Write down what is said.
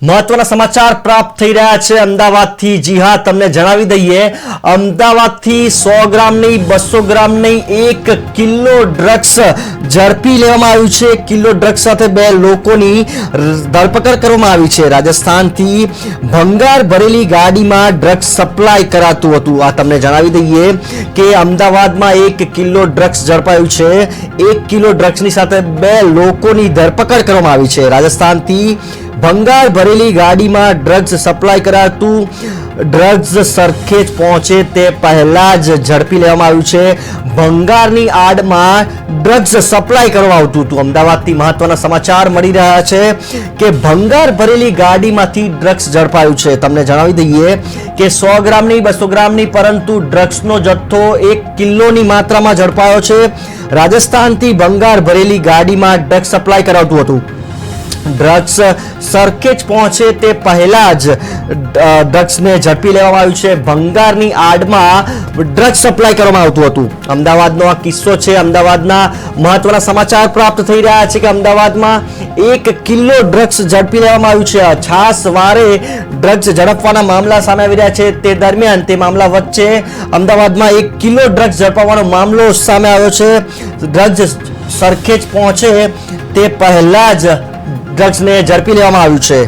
મહત્વના સમાચાર પ્રાપ્ત થઈ રહ્યા છે અમદાવાદથી। જી હા, તમને જણાવી દઈએ, અમદાવાદથી 100 ગ્રામ નહીં, 200 ગ્રામ નહીં, 1 કિલો ડ્રગ્સ ઝડપી લેવામાં આવ્યું છે। 1 કિલો ડ્રગ્સ સાથે 2 લોકોની ધરપકડ કરવામાં આવી છે। રાજસ્થાનથી ભંગાર ભરેલી ગાડીમાં ડ્રગ્સ સપ્લાય કરાતું હતું। આ તમને જણાવી દઈએ કે અમદાવાદમાં 1 કિલો ડ્રગ્સ ઝડપાયું છે। 1 કિલો ડ્રગ્સની સાથે 2 લોકોની ધરપકડ કરવામાં આવી છે। રાજસ્થાનથી ભંગાર ભરેલી ગાડીમાં ડ્રગ્સ સપ્લાય કરાતું ડ્રગ્સ સરખેજ પહોંચે તે પહેલા જ ઝડપી લેવામાં આવ્યું છે। ભંગારની આડમાં ડ્રગ્સ સપ્લાય કરવામાં આવતું હતું। અમદાવાદથી મહત્વના સમાચાર મળી રહ્યા છે કે ભંગાર ભરેલી ગાડીમાંથી ડ્રગ્સ ઝડપાયું છે। તમને જણાવી દઈએ કે 100 ગ્રામ નહીં, 200 ગ્રામ નહીં, પરંતુ ડ્રગ્સનો જથ્થો 1 કિલોની માત્રામાં ઝડપાયો છે। રાજસ્થાનથી ભંગાર ભરેલી ગાડીમાં ડ્રગ્સ સપ્લાય કરાવતું હતું। ડ્રગ્સ સરખેજ પહોંચે તે પહેલા જ ડ્રગ્સને ઝડપી લેવામાં આવ્યું છે। ભંગારની આડમાં ડ્રગ્સ સપ્લાય કરવામાં આવતું હતું। અમદાવાદનો આ કિસ્સો છે। અમદાવાદના મહત્વના સમાચાર પ્રાપ્ત થઈ રહ્યા છે કે અમદાવાદમાં 1 કિલો ડ્રગ્સ ઝડપી લેવામાં આવ્યું છે। છાસવારે ડ્રગ્સ ઝડપવાના મામલા સામે આવી રહ્યા છે। તે દરમિયાન તે મામલા વચ્ચે અમદાવાદમાં 1 કિલો ડ્રગ્સ ઝડપવાનો મામલો સામે આવ્યો છે। ડ્રગ્સ સરખેજ પહોંચે તે પહેલા જ ડ્રગ્સને ઝડપી લેવામાં આવ્યું છે।